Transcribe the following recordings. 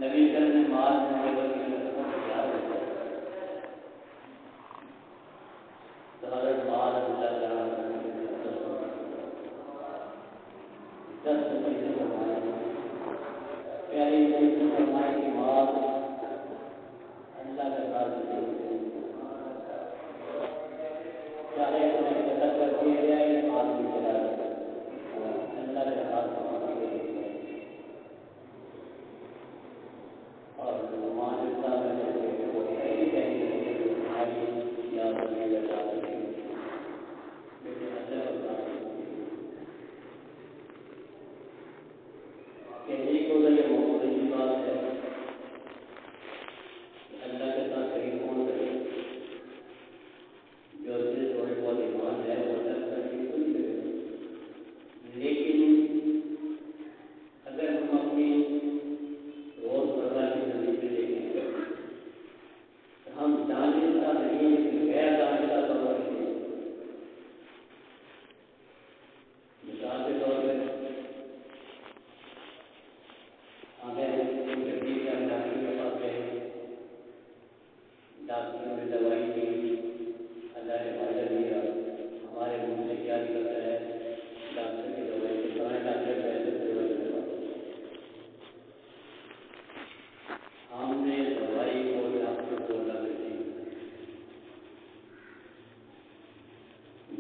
نبی صلی اللہ علیہ وسلم نے مال میں بلکہ تیار ہو گیا تو حضرت مال اللہ تعالیٰ دس پیسے فرمائے پیاری سے فرمائے کہ مال اللہ کے ساتھ چاہے تمہیں قتل کر دیا جائے یا آگ میں جلا جائے اللہ کے ساتھ اور مانتا میں ایسی کہیں یا کہنے کو تو یہ بہت بڑی بات ہے اللہ کے ساتھ کہیں کون کرے جو تھوڑے بہت ایمان ہے وہ اللہ کا کہیں تو نہیں کرے لیکن اگر ہم اپنی روزمرہ کی زندگی میں دیکھیں تو ہم جانتا نہیں لیکن غیر جانتا طور پر مثال کے طور پہ ڈاکٹر نے دوائی دی اللہ نے فائدہ دیا ہمارے منہ سے کیا نکلتا ہے ڈاکٹر کی دوائی سے سارے ڈاکٹر پیسے سے دوائی کرواتے ہم نے دوائی کو ڈاکٹر کو اللہ سے دی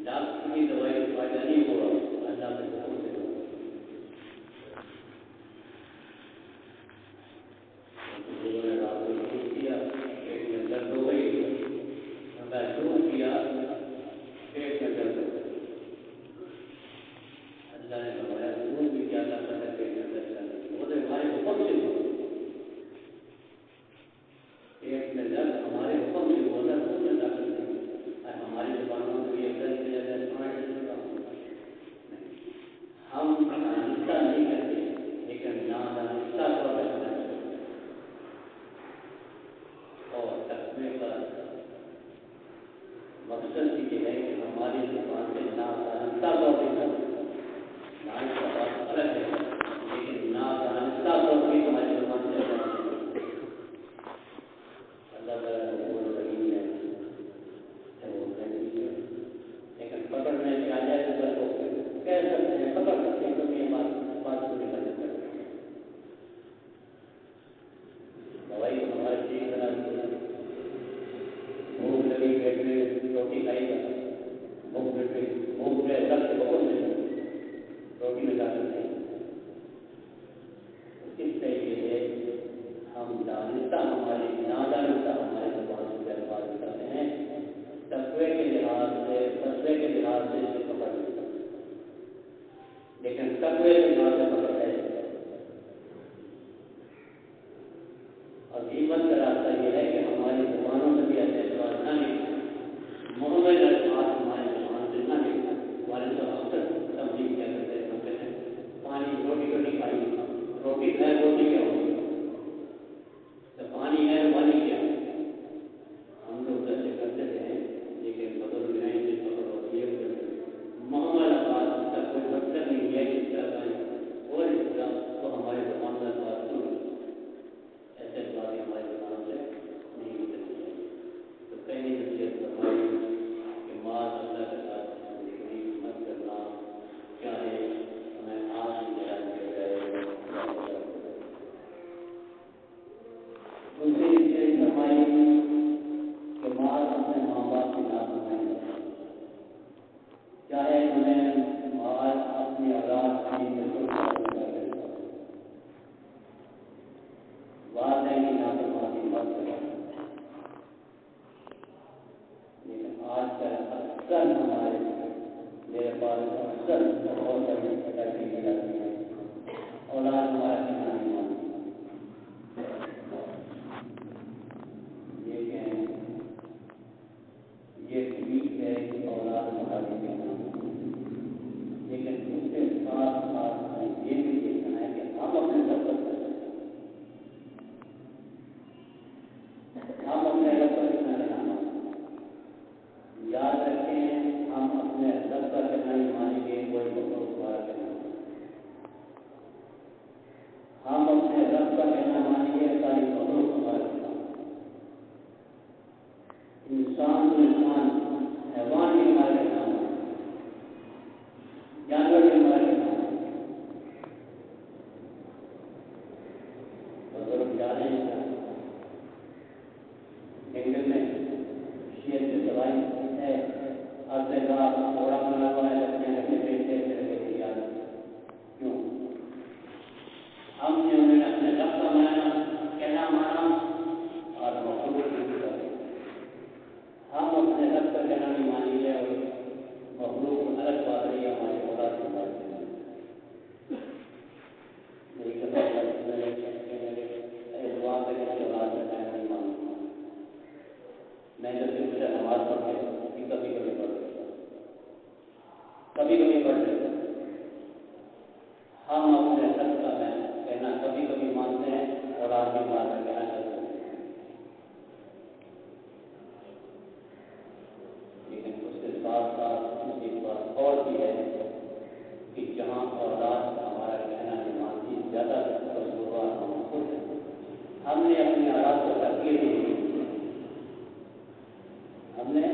ڈاکٹر کی دوائی سے فائدہ نہیں ہوا اللہ کے حکم سے رب کا کہنا مانیے ساری مخلوق ہمارا کام، انسان تو انسان، حیوان بھی ہمارے کام، جانور بھی ہمارے کام، بزرگ جا رہے ہیں جنگل میں شیر سے سوائی ہے، عرصے کا گھوڑا بنا ہوا ہے، لکڑیاں رکھے بیچتے رکھے تیار، کیوں؟ ہم نے انہیں اپنے رب کا مانا کہنا مانا اور مخلوق کی طرح ہم اپنے رب کا کہنا نہیں مانیں گے اور مخلوق الگ بات رہی ہے ہمارے اولاد کی بات میں جب بھی مجھے نماز پڑھتے کبھی کبھی پڑھ لیتا، کبھی کبھی پڑھ لیتا، ہم اپنے رب کا کہنا کبھی کبھی مانتے ہیں اور آج بھی بات کا کہنا چاہتے ہیں، لیکن اس کے ساتھ ساتھ ایک بات اور بھی ہے کہ جہاں اولاد ہمارا کہنا نہیں مانتی، زیادہ قصوروار ہم خود ہیں، ہم نے اپنی اولاد کو تربیت دی، ہم نے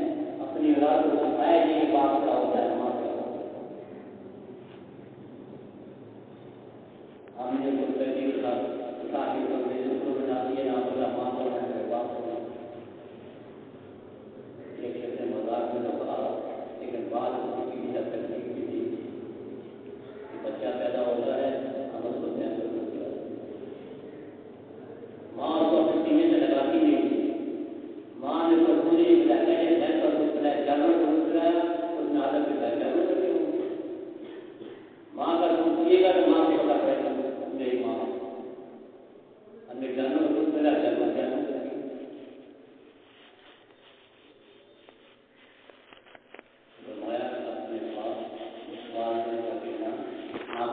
اپنی اولاد کو سکھایا کہ یہ باپ کیا ہوتا ہے، ماں کیا ہوتا ہے، ہم نے خود بیٹی کے ساتھ اٹھا کے اس کو بنا دیا، یہاں بولا ماں کو میرے باپ کو ایک شخص مذاق میں تو کہا، لیکن بات اس کی حد تک نہیں بھی تھی کہ بچہ پیدا ہوتا ہے ہم اس کو سینسر کرتے ہیں، ماں اس کو اپنے سینے سے لگاتی نہیں، ماں نے تو پوری سینسر پوچھتا جانور کو پوچھتا ہے، اس میں عادت کے ساتھ جانور کرتے ہوں، ماں کا دودھ پیے گا تو ماں کو پتا پڑے گا میری ماں ہمیں جانور کو دودھ ملا، جانور جانور کرتی فرمایا اپنے پاس والدین کا کہنا آپ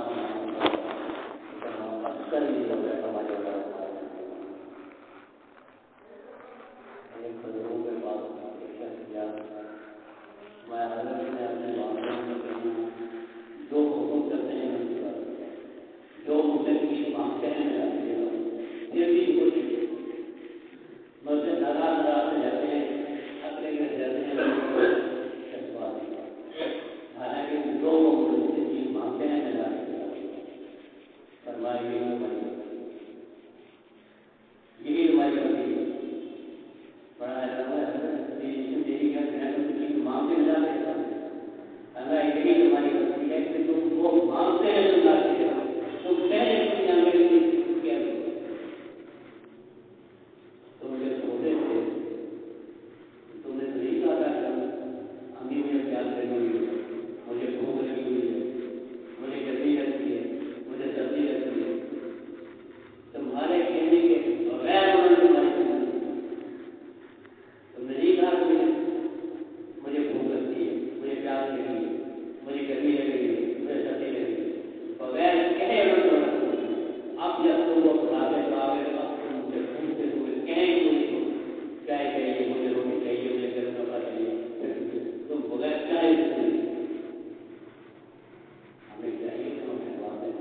اکثر یہ ہو گیا ہمارے ایک بزرگوں کے پاس ایک شخص گیا، میں حضرت نے اپنے والدین کو کہنا جو حکم کرتے ہیں ان کی بات، جو مجھے کچھ مانگتے ہیں میرا یہ بھی کچھ مجھے ناراض ناراض جاتے ہیں، اگلے گھر جاتے ہیں، حالانکہ جو مجھے چیز مانگتے ہیں میرا فرمایا یہی ہماری بڑا یہی چیز مانگتے ملا اللہ یہی تمہاری غلطی ہے کہ تم وہ مانگتے ہیں تم لاتے ہیں، تم تو مجھے سوچے تھے تم نے تو نہیں کہا تھا کہ امی مجھے پیار کری ہوئی ہے، مجھے بھوک لگی ہوئی ہے، مجھے گرمی لگتی ہے، مجھے سردی لگتی ہے، تمہارے کہنے کے بغیر انہوں نے تمہاری تم نے نہیں کہا کہ مجھے بھوک لگتی ہے، مجھے پیاس لگی ہے، مجھے گرمی لگ رہی ہے، مجھے سردی لگ رہی ہے، بغیر کہے انہوں نے اب جب تم وہ بڑھاپے میں آ گئے اب تم مجھے پوچھتے ہوئے کہیں کوئی چائے چاہیے، مجھے روٹی چاہیے، مجھے گرم کپڑا چاہیے، تم بغیر چائے ہمیں چاہیے تو اپنے والدین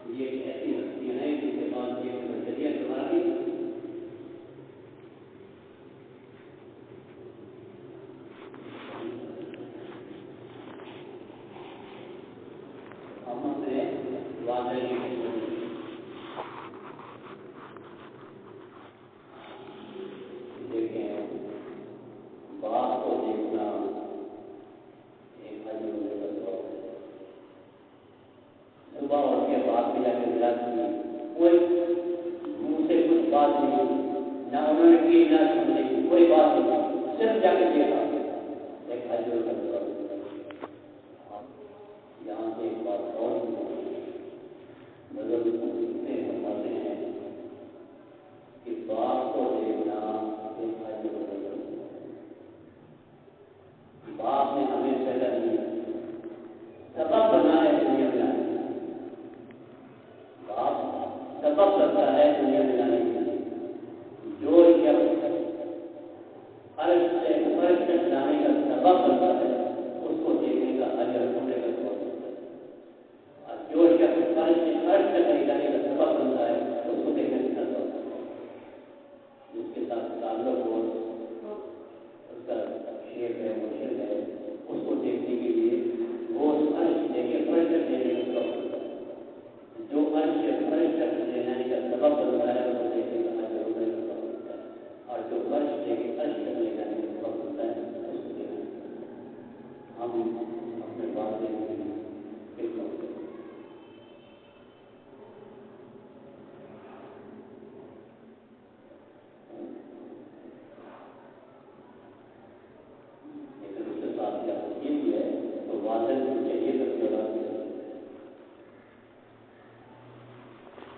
یہ ایک ایسی ہستی ہے جس کے پاس یہ بشریت تمہاری ہم اپنے والدین دیکھیں باپ کو دیکھنا ایک حجم کا شوق ہے، صبح اٹھ کے باپ کی جا کے ملاتی کوئی منہ سے کچھ بات نہیں، نہ انہوں نے کی نہ سننے کی کوئی بات نہیں، صرف جا کے دیکھا ایک حجم کا شوق ہے۔ یہاں سے ایک بات اور بزرگ اتنے فرماتے ہیں کہ باپ کو دیکھنا ایک حجم کا شوق ہے، باپ نے ہمیں پیدا کیا، سبب بنا ہے دنیا میں آنے کا، باپ سبب کرتا ہے دنیا میں لانے کے لیے، جو فرض سے فرض تک لانے کا سبب کرتا ہے اس کو دیکھنے کا اجر ہونے کا سبب ہوتا ہے، اور جو شخص فرض سے فرض تک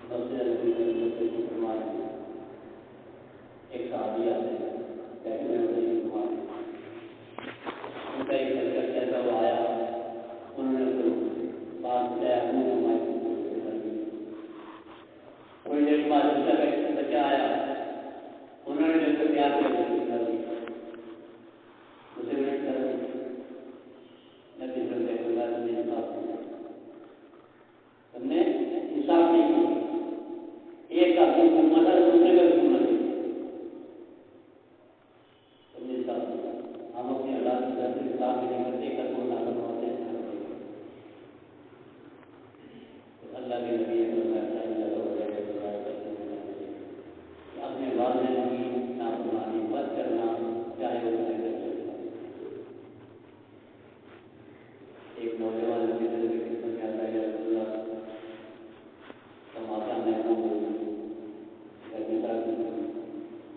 مسجد نبی سے فرمایا ایک صحابی آتے ہیں کہتے ہیں وہی فرمایا ان کا ایک لڑکا کہتا وہ آیا انہوں نے تو بات بتایا منہ ہماری تھوڑی دیر بعد دوسرا بچہ آیا انہوں نے جب تک پیار کر دی اسے منٹ کر دی نبی صلی اللہ علیہ وسلم ہم نے انصاف نہیں کیا ایک کا بھی گھومنا تھا دوسرے کا بھی گھومنا تھا ہم نے انصاف کیا ہم اپنے حالات کے گھر سے انصاف بھی نہیں کرتے کر کو نازل ہوتے ہیں اللہ کے نبی اپنے والدین کی نافرمانی مت کرنا چاہے وہ کرے ایک نوجوان کی زندگی میں آتا ہے اللہ تماشا میں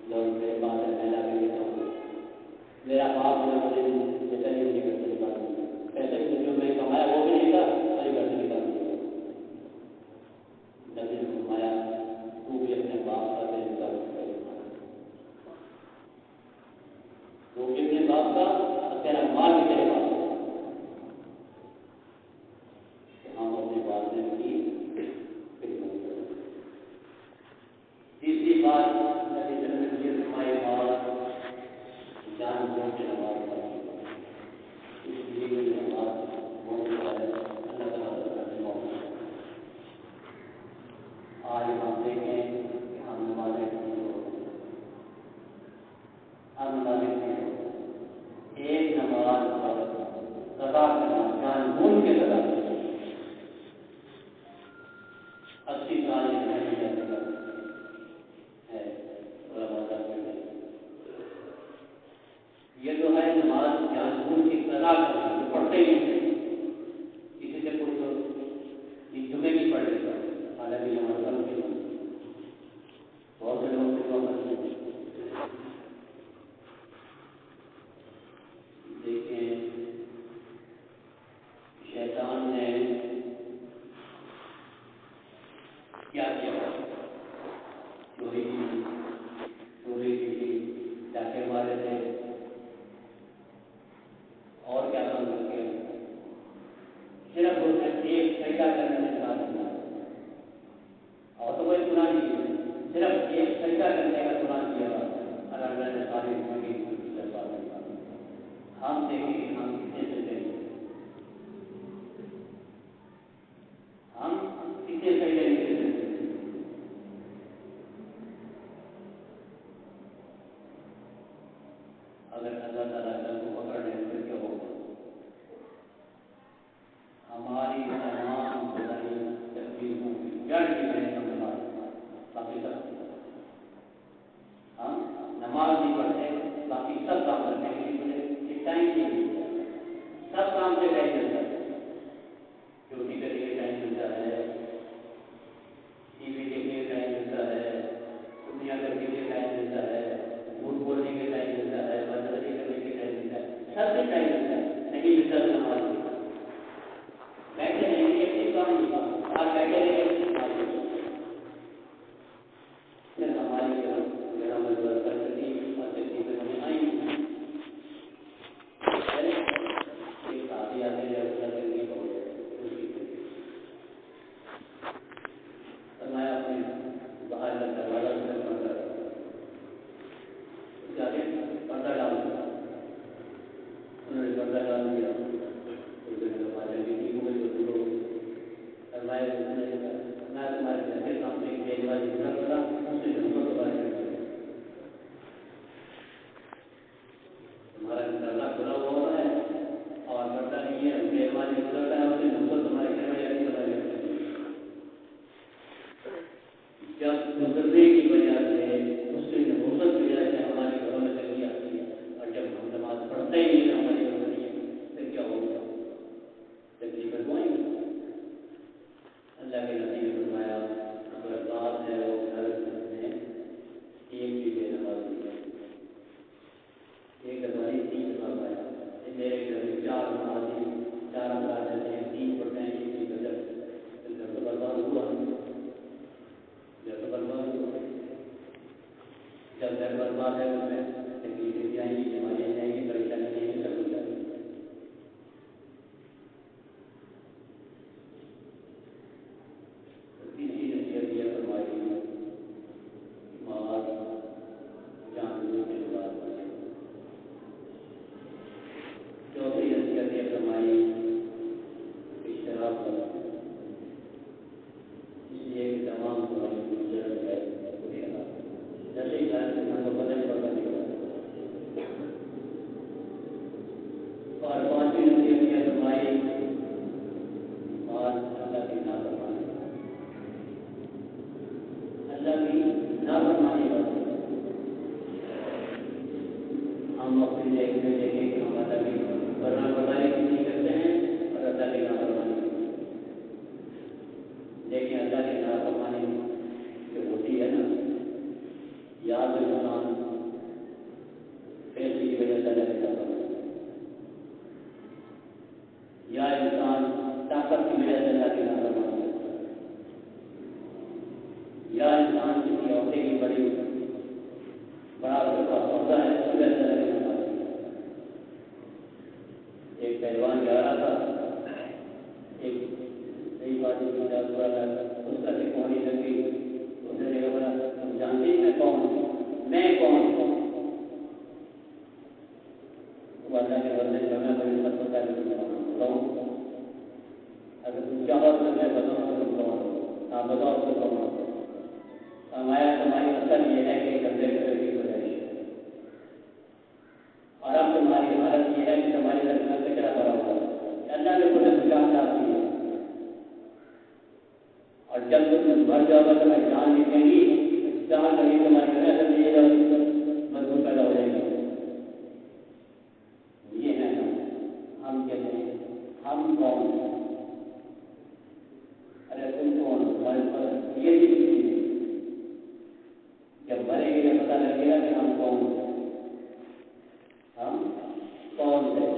لوگ میرے پاس ہے میں لا کے دیتا ہوں میرا باپ جو مجھے بیٹا نہیں مجھے گھر سے نکال دیا پیسے جو میں کمایا وہ بھی نہیں تھا مجھے گھر سے نکال دیا نبی نے فرمایا تو بھی اپنے باپ کا دل نکال تو بھی اپنے باپ کا اور تیرا مال بھی تیرے پاس ہم اپنے والدین کی خدمت کریں تیسری بات نبی صلی اللہ علیہ وسلم فرمائی بات جان بوجھ کے نماز پڑھیں اس لیے نماز بہت اللہ تعالیٰ کرنے والا آج ہم دیکھیں کہ ہم نمازیں نہیں ہوتے ہم نمازیں نہیں ہوتے ایک نماز پر قضا کرنا جان بوجھ کے قضا کرنا 80 سال ہے یہ تو ہے نماز جان بوجھ کی قضا کرنا جو پڑھتے ہی نہیں کسی سے پوچھ لو یہ جمعے کی پڑھ لیتا حالانکہ نماز پڑھتے نہیں بہت سے لوگ سے پڑھتے دیکھیں شیطان نے کیا کیا چوری کی تھی ڈاکے مارے تھے اور کیا کام کر کے صرف اسے ایک سجدہ کرنے سے ساتھ دیا اور تو کوئی گناہ نہیں کیا صرف ایک سجدہ کرنے کا گناہ کیا اللہ نے ساری زندگی ہم دیکھیں کہ ہم کتنے سجدے ہم کتنے سجدے نہیں کرتے اگر اللہ تعالیٰ کل کو پکڑ لیں تو کیا ہوگا ہماری تمام بڑائی تکلیفوں کی جڑ کی ہے ہم نماز باقی سب ہم نماز نہیں پڑھتے باقی سب کام کرتے ہیں کہ ٹائم نہیں ملتا سب کام سے ٹائم ملتا ہے ڈیوٹی کرنے کے ٹائم ملتا ہے ٹی وی دیکھنے کا ٹائم ملتا ہے دنیا کرنے کے ٹائم ملتا ہے جھوٹ بولنے کے ٹائم ملتا ہے بدنظری کرنے کے ٹائم ملتا ہے سب سے ٹائم ملتا ہے نہیں ملتا تو نماز بیٹھے رہیں گے ایک کام نہیں آپ بیٹھے رہیں پھر ہماری میرا مزدور کر سکتی اور تکلیفیں ہمیں آئیں گی ایک شادی آتے ہیں اس کا زندگی میں اپنے باہر کا دروازہ سے پردہ جاتے پردہ ڈال دیا انہوں نے پردہ ڈال دیا میں تمہارے گھر کے سامنے ایک بیج والی گزر پڑا اس سے جنگل دوبارہ تمہارا دروازہ کھلا ہوا ہے اور پردہ نہیں ہے بیج والی گزرتا ہے اس سے جنگل تمہارے گھر میں جاتی جب گزرنے کی وجہ سے اس سے نبوت کی وجہ سے ہمارے گھروں میں تنگی آتی ہے اور جب ہم نماز پڑھتے ہی نہیں ہمارے گھروں میں نہیں ہے پھر کیا ہوگا تکلیفیں تو آئیں گی اللہ کے نبی نے فرمایا اگر بات ہے وہ گھر میں ایک بھی بے نمازی ہے ایک ہماری 3 فرمایا میرے گھر میں 4 نمازی 4 افراد رہتے ہیں 3 پڑھتے ہیں ایک بھی گھر تو برباد ہوا بات ہے اس میں تکلیفیں بھی آئیں گی، بیماریاں جائیں گی، پریشانیاں جائیں گی، سب کچھ آئے گی. تیسری نصیحت یہ فرمائی مال جانوروں کے بعد. چوتھی نصیحت یہ فرمائی شراب پر، اس لیے کہ تمام تمہاری گزرت ہے جیسے ہی گھر سے کو پتہ نہیں پڑتا نکلا. اور پانچویں نصیحت یہ فرمائی اور اللہ کی نافرمانی، اللہ کی نافرمانی کرتے ہیں. ہم اپنے دیکھنے دیکھیں کہ ہم اللہ کی فرمان برداری کتنی کرتے ہیں اور اللہ کی نافرمانی کرتے ہیں. لیکن اللہ کی نافرمانی جو ہوتی ہے نا، یا تو انسان پیسے کی وجہ سے اللہ کی نافرمانی، یا انسان طاقت کی وجہ سے اللہ کی نافرمانی کرتا ہے، یا انسان کسی عہدے کی بڑا عہدہ ہے اس کی وجہ سے اللہ کی نافرمانی کرتا ہے. ایک پہلوان جا رہا تھا، ایک نئی بات اس کا سکھوانی لگی. اس نے دیکھا بڑا تم جانتے ہی میں کون ہوں، میں کون ہوں. وہ اللہ کے بندے جو میں بڑی سب کو بتاؤں، اگر تم چاہو تو میں بتاؤں تو تم کون ہو. ہاں بتاؤ تو کون ہو. ہمارا تمہاری اصل یہ ہے کہ گندے کرنے کی گزارش ہے، اور اب تمہاری حالت یہ ہے کہ تمہاری طرف میں کچرا بھرا ہوا ہے. اللہ کے خود جان چاہتی ہے، اور جب تم مر جاؤ گا تو میں جان نکلے گی، جان لگی تمہاری محنت لیے جاؤ مضبوط پیدا ہو جائے گی. یہ ہے ہم کہتے ہیں ہم کون ہیں. ارے تم کون ہو، تمہارے پر یہ بھی کچھ نہیں. جب مرے گی تو پتہ لگے گا کہ ہم کون ہیں. ہم کون ہیں.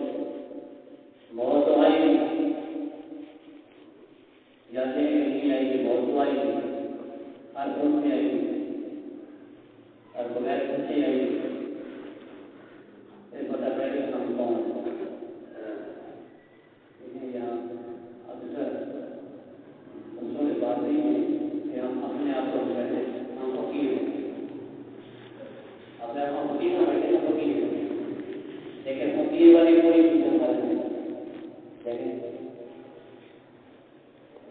موت تو آئی نہیں، جاتے ہیں نہیں آئے گی. موت تو آئی نہیں، ہر خود میں آئے گی، اور بغیر خود سے آئے گی. پھر پتہ پڑے گا ہم کون ہیں. یہاں اکثر دوسروں کی بات نہیں ہے کہ ہم اپنے آپ کو کہتے ہیں ہم فقیر ہیں. اپنے آپ ہم فقیر نہ بیٹھے تو فقیر ہیں، لیکن فقیر والی کوئی چیز ہمارے نہیں. لیکن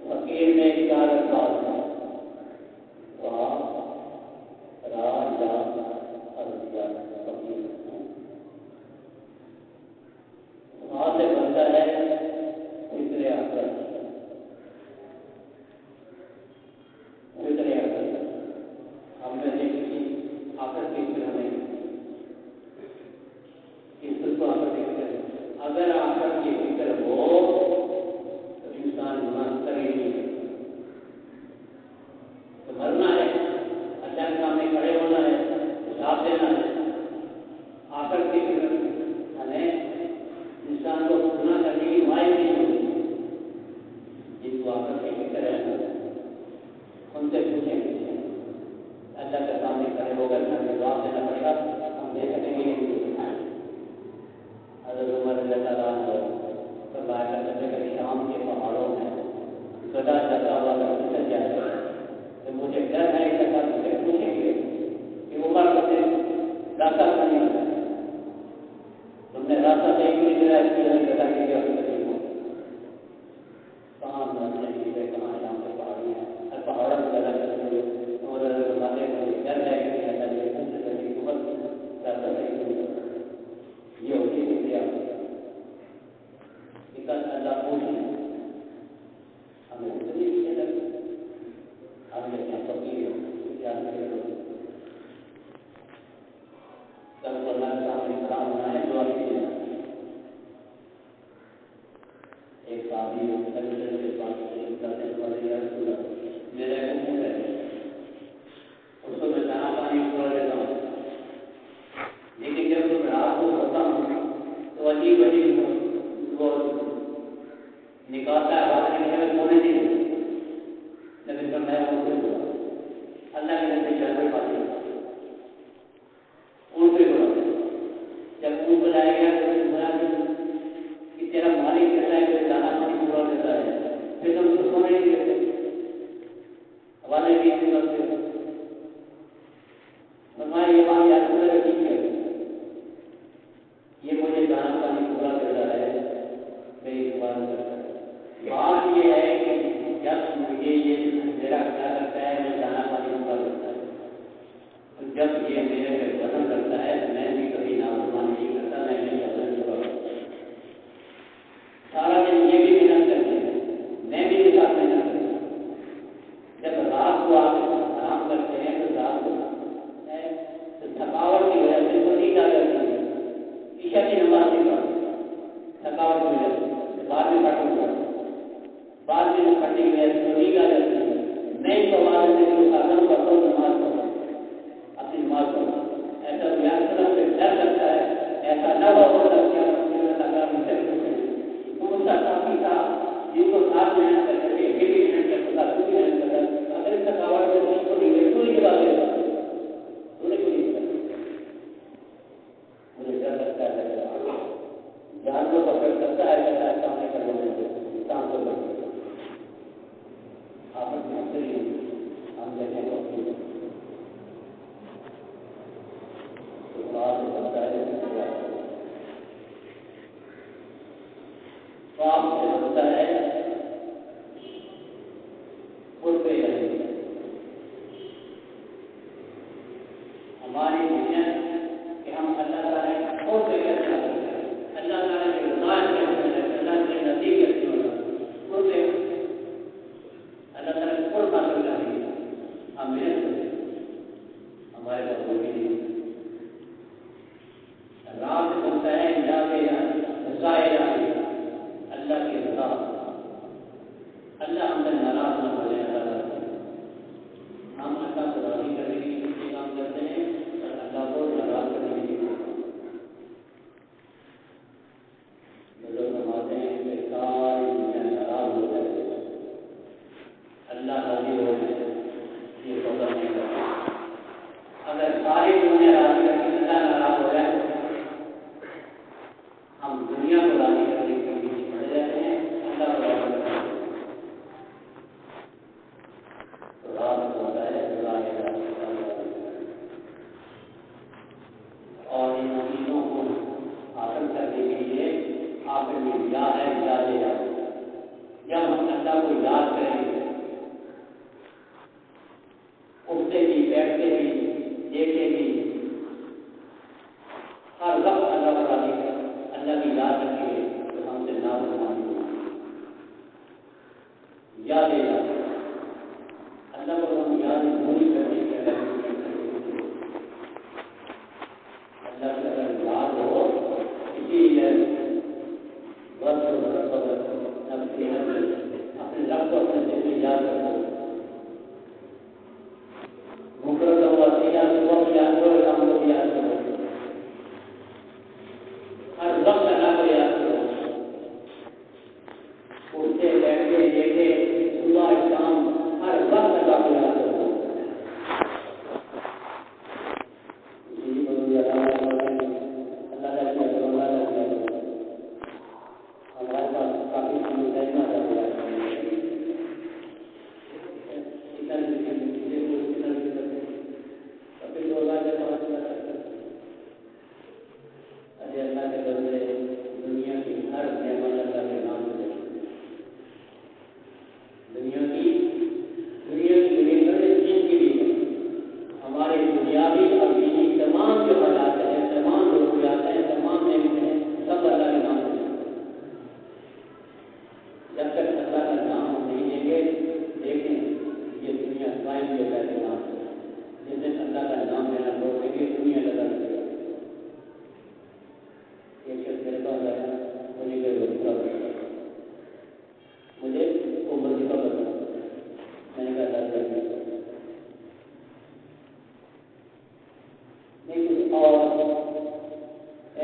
فقیر میں ایک چار الفاظ ہیں، راجا ارجا فقیر. وہاں سے بنتا ہے فکر آخرت. فکر آخرت ہم نے دیکھی آخرت کی فکر ہمیں کس کو آخرت کی فکر. اگر آخرت کی فکر ہو تو انسان گناہ کر ہی نہیں سکتا. تو مرنا ہے، اللہ کے سامنے کھڑے ہونا ہے، حساب دینا ہے. آخرت کی فکر ہمیں انسان کو گناہ کرنے کی مائل نہیں ہوتی. جن کو آخرت کی فکر ہے ان سے پوچھیں اللہ کے سامنے کھڑے ہو کر ہمیں جواب دینا پڑے گا. ہم دے سکیں گے نہیں. حضرت عمر رضی اللہ عنہ فرمایا کرتے تھے کہ شام کے پہاڑوں میں گدا چلتا ہوا اگر نکل جائے تو مجھے ڈر ہے کہ اللہ مجھے پوچھیں گے کہ عمر کو راستہ نہیں ہوتا ہے، تم نے راستہ صحیح کیوں نہیں رہا ہے گدا کے لیے کہاں مرنے کی ہے، کہاں شام کے پہاڑی ہیں اور پہاڑوں میں گدا چلتے ہوئے مجھے ڈر ہے کہ اللہ مجھے پوچھ کر کے عمر راستہ صحیح نہیں ہوتا. یہ ہوتی ہے اللہ پوچھ لیں ہمیں اتنی بھی نہیں لگتی. حوالے بھی نہیں کرتے فرمایا یہ بات یاد کرے ٹھیک ہے یہ مجھے دانا پانی پورا کرتا ہے میری سوال کرتا ہے بات یہ ہے کہ جب مجھے یہ میرا خیال رکھتا ہے میں دانا پانی پورا کرتا ہے جب یہ میرے پہ وزن کرتا ہے تو میں بھی کبھی نافرمانی نہیں کرتا میں نہیں وزن پورا کرتا سارا دن یہ بھی محنت کرتے ہیں میں بھی اس ساتھ محنت کرتا ہوں جب رات کو آپ آرام کرتے ہیں تو رات کو تھکاوٹ کی وجہ سے تو نیند آ جاتی ہے عشاء کی نماز نہیں پڑھتے تھکاوٹ کی وجہ سے بعد میں کٹوں گا بعد میں کٹنے کی وجہ سے تو نیند آ جاتی ہے میں اس کو بعد میں سادم کرتا ہوں نماز پڑھتا ہوں اپنی نماز پڑھتا ہوں ایسا بیان کرنا مجھے ڈر لگتا ہے ایسا نہ ہو سکتا ساتھی تھا جن کو ساتھ محنت کر کے یہ بھی محنت کرتا تھا بھی محنت کرتا اگر تھکاوٹ میں نہیں کو نہیں تو نہیں بات لیتا مجھے ڈر لگتا ہے جان کو پکڑ کرتا ہے ایسا کام نہیں کرنا کام کو کرتا آپ ہم دیکھیں آپ سے ہوتا ہے ہماری محنت کہ ہم اللہ تعالیٰ کو کیسے اللہ تعالیٰ کے رضا کے اللہ کے نزدیک کیسے ہوگا اللہ تعالیٰ کو حاصل کریں گے ہم محنت کریں ہمارے پاس وہ بھی نہیں رات ہوتا ہے اللہ کے رضا اللہ ہم سے ناراض نہ ہو جائے ہم اللہ کو راضی کرنے کے لیے کام کرتے ہیں اور اللہ کو ناراض کرنے کے لیے لوگ فرماتے ہیں کہ ساری دنیا ناراض ہو جائے اللہ راضی ہو جائے یہ سودا نہیں کرتا اگر ساری دنیا راضی کر کے اللہ ناراض ہو جائے ہم دنیا کو راضی کرنے کے لیے پڑ جاتے ہیں اللہ کو راضی کرتے ہیں تو رات ہوتا ہے اور ان چیزوں کو حاصل کرنے کے لیے آپ میں کیا ہے یاد ہے جب ہم اللہ کو یاد کریں گے اٹھتے بھی بیٹھتے بھی دیکھتے بھی ہر وقت اللہ کو راضی کریں اللہ کی یاد رکھیے تو ہم سے نافرمانی یاد ہے اللہ کو ہم یاد نہیں کرنے کے اللہ کا اگر یاد ہو اسی لیے اپنے رب کو اپنے دل میں یاد رکھو مقرر ہوا یاد کرو یاد کرو ہم کو یاد کرو ہر وقت اللہ کو یاد کرو اٹھتے بیٹھتے دیکھتے صبح شام ہر وقت اللہ کو یاد کرو ہمارے پاس کافی اللہ کے بندے دنیا کی ہر نعمت اللہ کے نام سے دنیا کی جن کی بھی ہمارے دنیاوی اور دینی تمام جو حالات ہیں تمام ضروریات ہیں تمام نعمتیں ہیں سب اللہ کے نام سے جب تک اللہ کا نام ہم نہیں لیں گے دیکھیں یہ دنیا قائم کے اللہ کے نام سے جس دن اللہ کا نام لینا چھوڑ دیں گے دنیا لگا دے گا ایک شخص میرے پاس آیا مجھے کوئی وظیفہ بتا مجھے وہ وظیفہ بتا میں نے کہا نہیں کچھ اور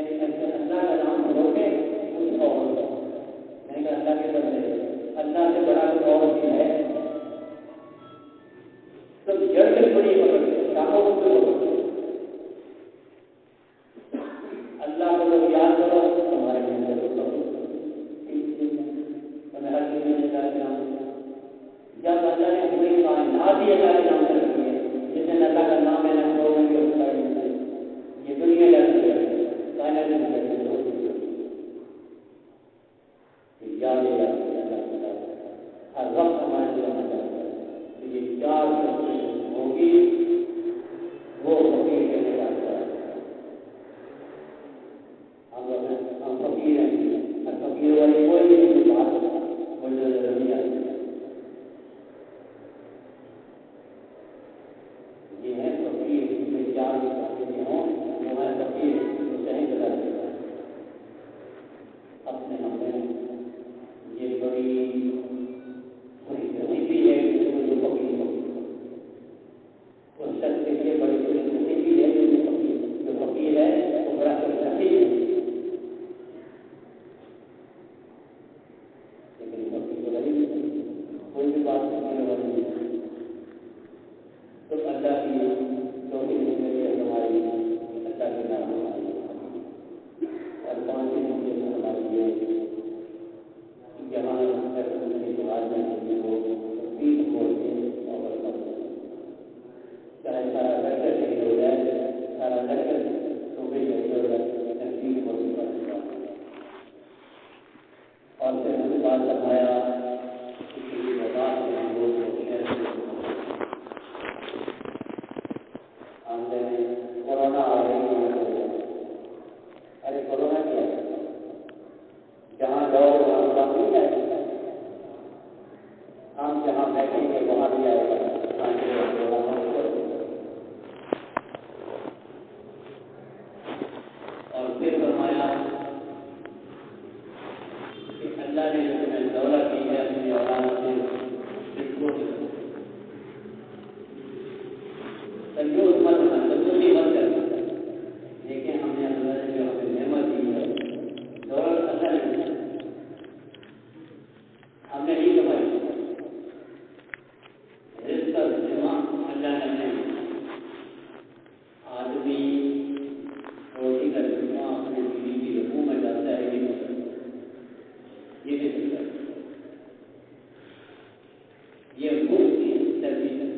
اللہ کا نام چھوڑ کے کچھ اور میں نے کہا اللہ کے بندے اللہ سے بڑا کوئی اور چیز ہے تو جڑ سے بڑی پکڑ شاخوں کو پکڑ یہ ہے فقیر میں چار فقیر ہوں وہ ہے فقیر صحیح طرح اپنے ہمیں یہ بڑی خوشی ہے جو فقیر ہو اس شخص کے لیے بڑی خوشی ہے جو فقیر ہے وہ بڑا خوشی ہے لیکن فقیر تو غریب کوئی بھی بات کرنے والی نہیں تو اللہ کی توفیق کے لیے ہماری اللہ کے نام اور پانچ مجھے ہماری یہ جہاں کے بعد میں وہ تین بولتے اور چاہے سارا لڑکر صحیح ہو جائے سارا لڑکر تو بھی صحیح ہو جائے تین بولتے اور پھر اس کے بعد بتایا کورونا آ رہی ہے ارے کورونا کیا ہے جہاں جاؤ وہاں کام نہیں جائے ہم جہاں بیٹھیں گے وہاں بھی آئے گا اور پھر فرمایا کہ اللہ نے جو تمہیں دولت کی ہے اپنی اولاد سے کنجوس مت ہونا کنجوسی مت کرنا لیکن ہم نے اللہ نے جو ہمیں نعمت دی ہے دولت اللہ نے ہم نے نہیں کمائی رزق کا جمع اللہ نے نہیں آدمی روٹی کا جمع اپنے بیوی کی منہ میں ڈالتا ہے یہ نہیں سکتا یہ مفت کی تربیت ہے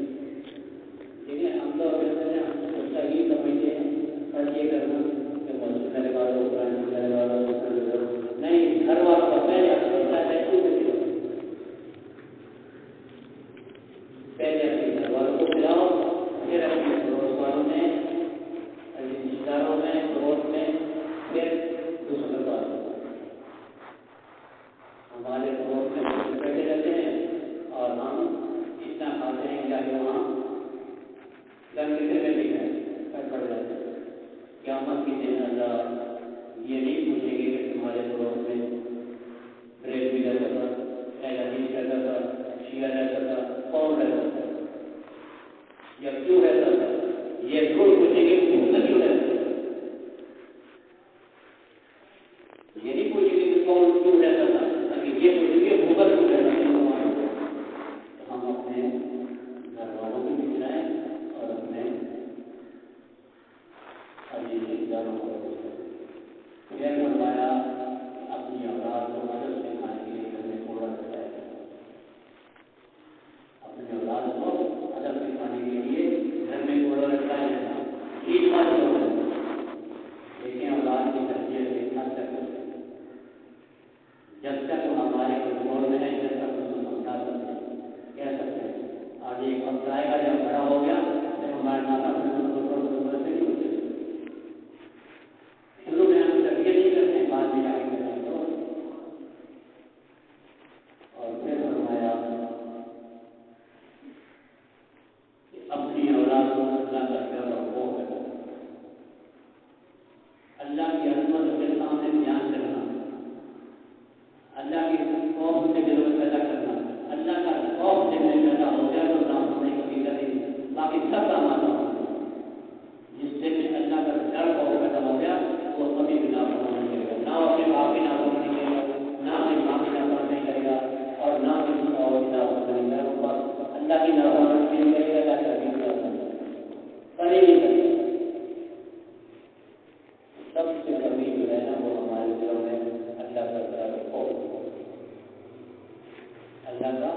لیکن ہم لوگ صحیح سمجھتے ہیں اور یہ کرنا کہ مسجد میں لگا دو قرآن میں لگا دو نہیں گھر والوں کا پہلے اپنے گھر والوں کو کھلاؤ پھر اپنے پڑوس والوں میں رشتے داروں میں پڑوس میں پھر دوسروں کے پاس ہمارے پڑوس میں بیٹھے رہتے ہیں اور ہم اتنا کھاتے ہیں کیا کہ وہاں کسی میں بھی ہے پڑ جاتے ہیں قیامت کی دن اللہ یہ نہیں پوچھیں گے کہ تمہارے پڑوس میں بریڈ بھی رہتا تھا حدیث رہتا تھا شیعہ رہتا تھا کون رہتا تھا یا کیوں رہتا تھا یہ ضرور پوچھیں گے کہ تم کیوں رہتا تھا یہ نہیں پوچھیں گے کہ کون کیوں رہتا تھا تاکہ یہ پوچھیں گے بھوکر کیوں رہتا تھا ہم اپنے گھر والوں کو بھی ملائیں اور اپنے پھر فرمایا اپنی اولاد کو مدد سکھانے کے لیے گھر میں کوڑا رکھتا ہے اپنی اولاد کو ادب سکھانے کے لیے گھر میں کوڑا رکھتا ہے ٹھیک بات ہو لیکن اولاد کی تربیت اتنا تک جب تک وہ ہمارے کنٹرول میں ہے جب تک اس کو سمجھا سکتے کہہ سکتے ہیں آج ایک وقت آئے گا جب بڑا ہو گیا جب ہمارے ماتا شروع میں ہم تربیت نہیں کرتے ہیں بعد میں جا کے کرتے ہیں اور پھر فرمایا کہ اپنی اولاد کو اللہ کا ڈر اور خوف کرنا اللہ کی عظمت کے سامنے بیان کرنا اللہ کے خوف سے دلوں میں پیدا کرنا اللہ کا خوف دل میں پیدا ہو گیا تو نام ہونے کبھی کریں باقی سب کا مانا ہوگا جس دل میں اللہ کا ڈر خوف پیدا ہو گیا وہ کبھی بھی نافرمان نہیں کرے گا نہ اپنے باپ کی نافرمانی نہیں کرے گا نہ اپنے ماں کی نافرمانی نہیں کرے گا اور نہ کسی اور کی نافرمانی نہیں کرے گا اللہ کی نافرمانی نہیں کرے گا اللہ کی کبھی نہیں کرے گا سب سے کمی جو ہے نا وہ ہمارے دلوں میں اللہ کا ڈر خوف اللہ کا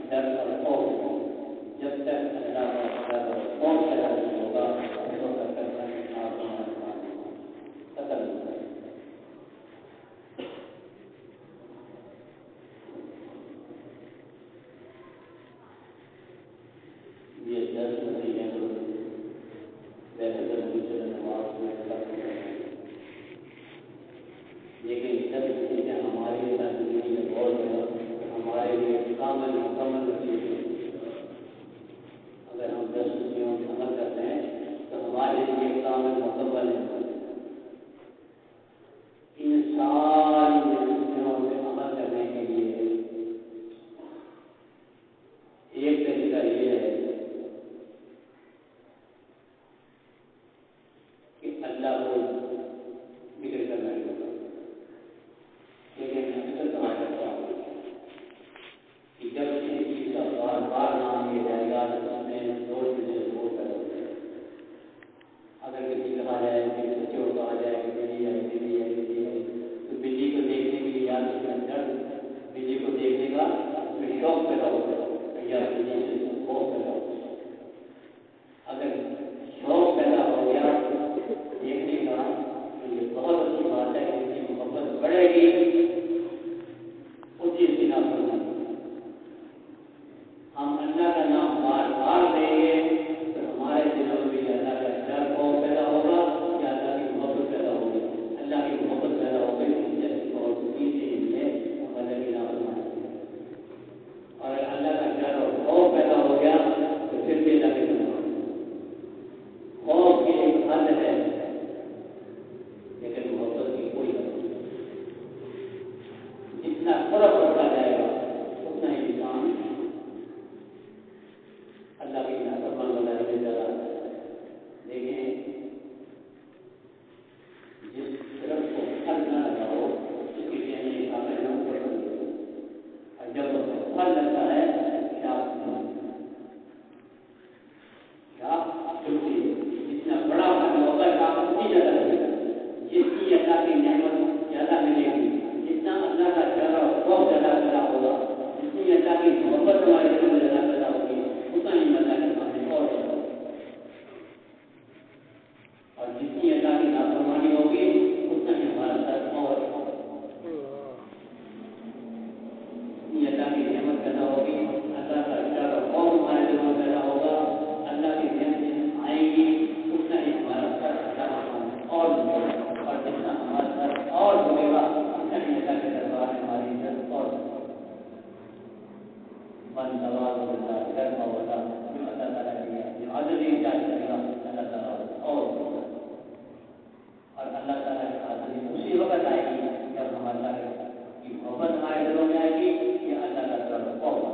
ڈر اور خوف جب تک اللہ کا ڈر اور خوف پیدا نہیں ہوگا تو تب تک یہ درس نہیں ہے ویسے تو نبی صلی اللہ علیہ وسلم لیکن جب چیزیں ہماری زندگی میں بہت ہے ہمارے لیے کامل مکمل چیز اگر ہم 10 چیزوں عمل کرتے والے یہ کام مکمل ہے. ان ساری نصیحتوں پہ عمل کرنے کے لیے ایک طریقہ یہ ہے کہ اللہ کو ذکر کرنا ہوگا. لیکن میں اکثر کہا کرتا ہوں کہ جب کسی چیز کا بار بار نام لیا جائے گا تو اس میں دو چیزیں ضرور پیدا ہو جائے گی. اگر کسی کہا جائے کہ بچے کو کہا جائے کہ بلی ہے بلی ہے بلی ہے تو بلی کو دیکھنے کے لیے یاد ڈر بلی کو دیکھنے کا اس میں شوق پیدا ہوتا ہے یا بلی سے خوف پیدا ہوتا ہے. اگر شوق پیدا ہو گیا دیکھنے کا تو یہ بہت اچھی بات ہے کہ اس کی محبت بڑھے گی. اس چیز کی نافرمانی ہم اللہ کا نام بار بار لیں گے تو ہمارے دلوں میں اللہ کا ڈر خوف پیدا ہوگا یا اللہ کی محبت پیدا ہوگی. اللہ کی محبت پیدا ہوگی اور اسی سے ملے ہم اللہ کی نافرمانی کریں. اور اللہ کا ڈر اور خوف پیدا ہو گیا تو پھر بھی اللہ کی نافرمانی. خوف کی ایک حد ہے لیکن محبت کی کوئی حد نہیں. جتنا فرق بڑھتا جائے گا اتنا ہی انسان اللہ کی نافرمان بنانے میں زیادہ آتا ہے. لیکن جس طرف کو پھل نہ لگاؤ اس کی کہنے کا میں نام پسند کروں. اور جب پھل لگتا ہے جتنا بڑا پھل ہوگا کام اتنی زیادہ لگے گا. جتنی اللہ کی نعمت زیادہ ملے گی جتنا اللہ کا ڈر اور خوف زیادہ پیدا ہوگا جتنی اللہ کی محبت ہمارے دل میں زیادہ پیدا ہوگی اتنا ہی اللہ کے سامنے اور زیادہ ہوگا. اور جتنی اللہ کی نافرمانی ہوگی اتنا ہی ہمارا سر اور جتنی اللہ کی نعمت پیدا ہوگی اللہ کا ڈر اور خوف ہمارے دل میں پیدا ہوگا اللہ کی نعمت آئے گی اتنا ہی ہمارا سر اور اور جتنا ہمارا سر اور ہوئے گا اتنا ہی اللہ کے دربار میں ہماری عزت اور من سوال ہوتا گرم ہوتا جو اللہ تعالیٰ کی عادت انجاز کرے گا اللہ تعالیٰ اور اللہ تعالیٰ کی عادت اسی وقت آئے گی جب ہم اللہ کی محبت ہمارے دلوں میں آئے گی کہ اللہ کا طرف ہوگا.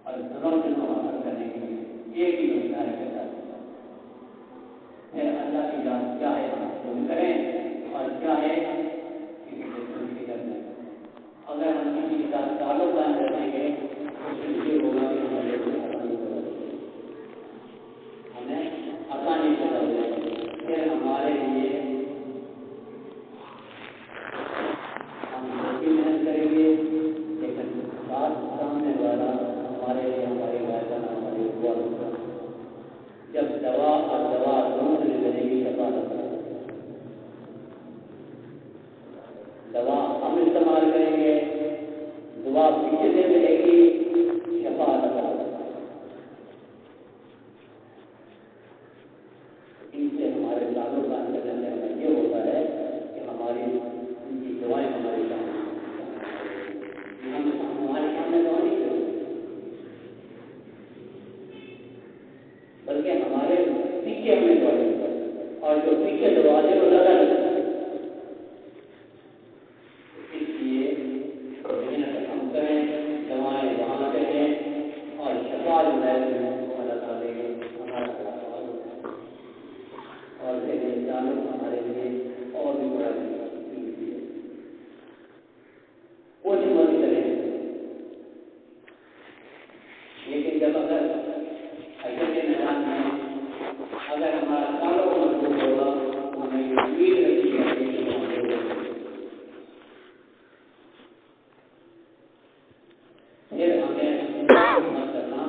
اور دونوں دنوں حاصل کرنے کے لیے ایک ہی روزگار کے ساتھ پھر اللہ کی یاد کیا ہے ہم کریں اور کیا ہے کسی سے فکر نہیں. اگر ہم کسی کے ساتھ تعلق قائم رکھیں گے اس سے یہ ہوگا کہ ہمیں آسانی پیدا ہو جائے گی. پھر ہمارے لیے ہم محنت کریں گے لیکن ساتھ سامنے والا ہمارے لیے ہماری وائدہ ہماری دعا ہوگا. جب دوا اور دوا دونوں سے ملے گی شفا ہوگا. دوا ہم استعمال کریں گے دعا پیچھے سے ملے گی شفا ہوگا. ان سے ہمارے تعلق قائم کرنے میں یہ ہوتا ہے کہ ہماری ان کی دعائیں ہمارے سامنے ہمارے سامنے دعا نہیں کریں بلکہ ہمارے پیچھے ہمیں دعائیں اور جو پیچھے دروازے وہ زیادہ لگتے ہیں. اس لیے محنت ہم کریں دوائیں وہاں کریں اور شفا جو ہے اللہ تعالیٰ دے گے ہمارا اور پھر انسانوں ہمارے لیے اور بھی بڑا کچھ مت کریں. لیکن جب اگر حقیقت کے میدان میں اگر ہمارا تعلق مضبوط ہوگا تو ہمیں یہ امید رکھی جاتی ہے پھر ہمیں کرنا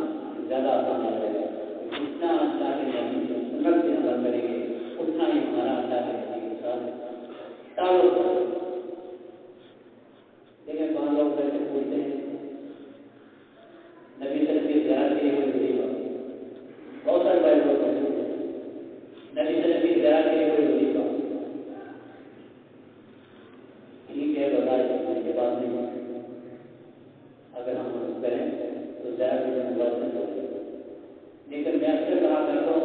زیادہ آسان ہو جائے گا. جتنا اللہ کے نبی سے سنت سے عمل کریں گے اتنا ہی ہمارا اللہ کے نبی کے ساتھ تعلق ہوگا. لیکن کون لوگ ویسے پوچھتے ہیں نبی صلی اللہ علیہ وسلم کی زیارت کے لیے کوئی وظیفہ بہت سارے بڑے لوگ ہیں نبی صلی اللہ علیہ وسلم کی زیارت کے لیے کوئی وظیفہ ٹھیک ہے بتائے یہ بات نہیں. اگر ہم کریں تو زیارت کے لیے بات نہیں ہوتی. لیکن میں اکثر کہا کرتا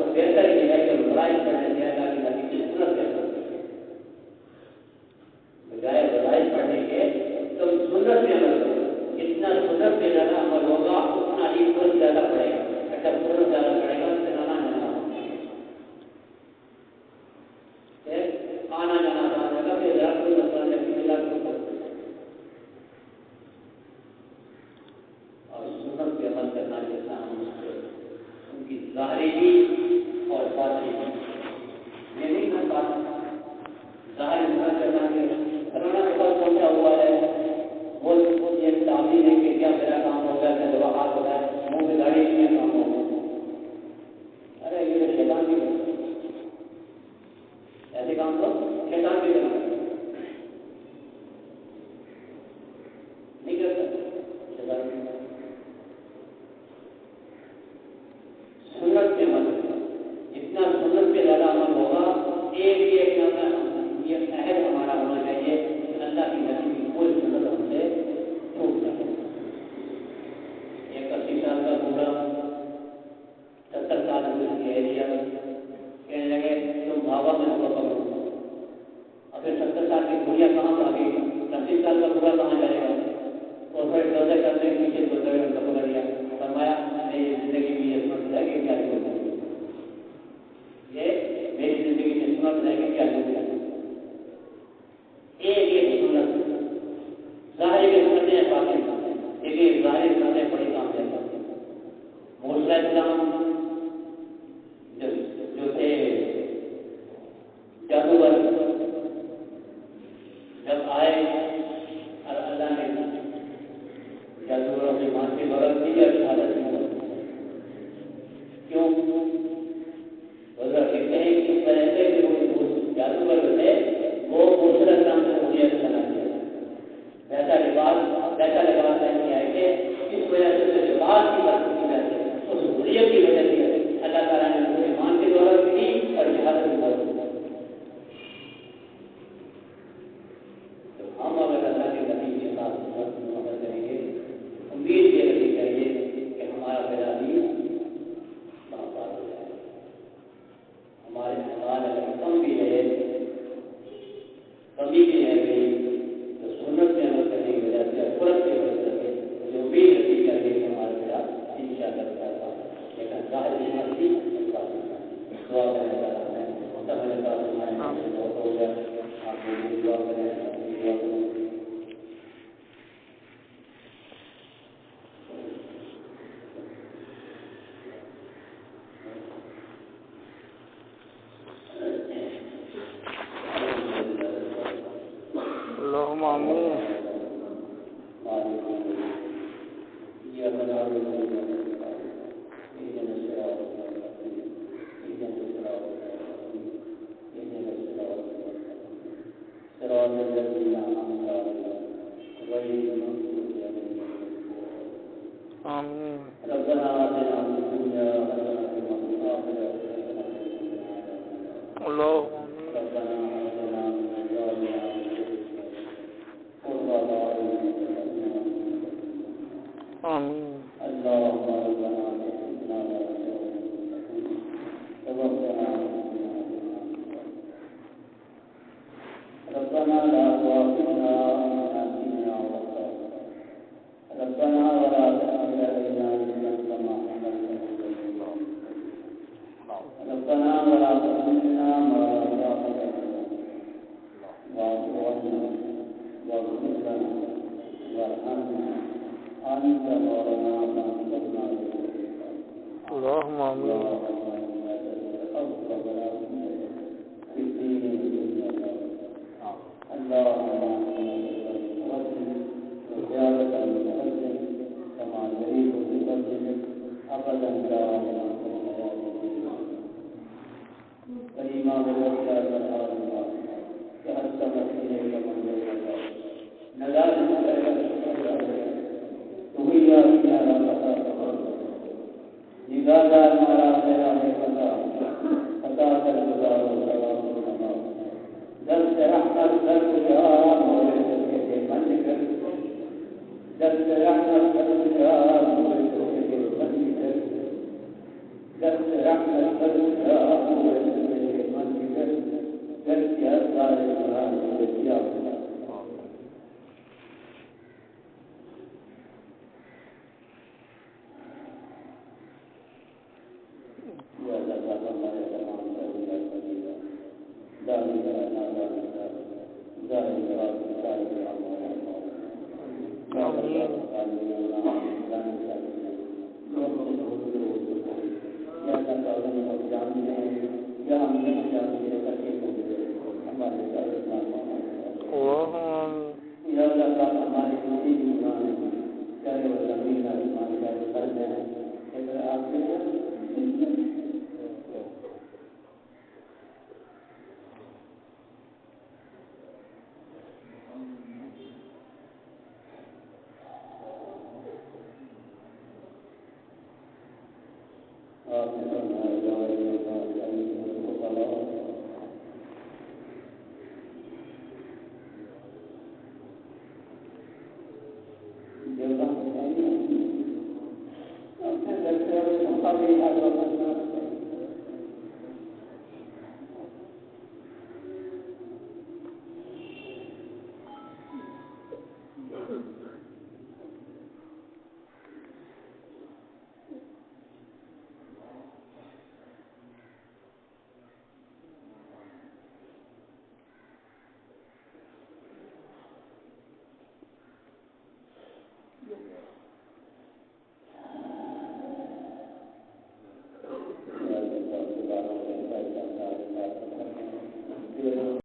ظاہری بھی اور باطنی بھی. یہ نہیں کر پاتا ظاہر کرنا کہ کرونا کے بعد پہنچا ہوا ہے وہ یہ تعبیر ہے کہ کیا میرا کام ہوگا میں دوا ہاتھ ہوگا منہ میں داڑھی نہیں کام ہوگا. ارے یہ تو شیطان بھی کرتا ایسے کام تو شیطان بھی کرتا نہیں کرتا شیطان بھی. سنت کے مدد جتنا سنت پہ زیادہ عمل ہوگا ایک یہ عہد ہمارا ہونا چاہیے کہ اللہ کی نبی کی کوئی سنت ہم سے چھوٹ نہ ہو. ایک 80 سال کا بوڑھا 70 سال میں ایریا کہنے لگے تم بھاگا میں کو پکڑوں. اور پھر 70 سال کی بوڑھیا کہاں بھاگے گی 80 سال کا بوڑھا کہاں جائے گا. اور پھر روزے کرنے کے پیچھے کو پکڑ لیا فرمایا میری زندگی میں یہ سنت رہ گئی کیا ہوگا یہ میری زندگی میں سنت رہ گئی کیا ہوگا. ایک سنت ظاہر کے سنتیں ہیں باقی لیکن ظاہر سنتیں بڑی کام ہے. موسیٰ اسلام جو تھے جادوگر جب آئے اور اللہ نے جادوگروں کی ماں کی ضرورت نہیں ہے حالت میں کیوں لکھتے ہیں اس وجہ سے کہ وہ جادوگر تھے وہ موسیٰ اسلام سے مجھے بنا دیا ویسا لباس نہیں آئے کہ اس وجہ سے لباس کی بات کی جاتی ہے اس ضروریت کی وجہ سے اللہ تعالیٰ نے مجھے ایمان کی ضرورت کی اور جہاد کی ضرورت کی. تو ہم اگر اللہ کے نبی کے ساتھ عمل کریں گے امید یہ رکھنی چاہیے کہ ہمارا پیدا بھی بہتر ہو جائے. ہمارے اعمال اگر کمی بھی ہے گئی تو سنت میں عمل کرنے کی وجہ سے قرت کی وجہ سے مجھے امید رکھنی چاہیے کہ ہمارا پیدا انشاءاللہ کرتا ہے. لیکن ظاہر دعا کرنے کا مستقبل کا بہت ہو گیا آپ دعا کریں دعا کریں. اللهم آمين. آمين. ربنا آتنا في الدنيا حسنة وفي الآخرة حسنة اللهم ربنا آتنا من أزواجنا قرة أعين آمين. اللهم ربنا اغفر لنا توفنا ربنا لا تؤاخذنا إن نسينا وأخطأنا ربنا ولا تحمل علينا إصرا كما حملته ربنا ولا تحملنا ما لا طاقة لنا واعف عنا واغفر لنا وارحمنا أنت مولانا فانصرنا اللهم آمين. في الدين والدنيا اللهم وزيادة المقدم كما يريد بفضلك أبدا دائما كريما ووسعت الأرض تقدمت إليك من بينك نلازم تهيا فيها لك لذا ما ترى فتا الجزاء والثواب والثواب درس رحمت درس شهر مولد کے منک درس رحمت درس شهر مولد کے منک درس رحمت درس شهر مولد کے منک درس اثار قرآن مولد یا تعالیٰ ہم جانتے ہیں یا ہم نہیں جانتے ہیں کسی کو ہمارے سارے اللهم آمين یا اللہ ہمارے کسی بھی گناہ چاہے وہ زمین آسمان کا فرض ہے اگر آپ نے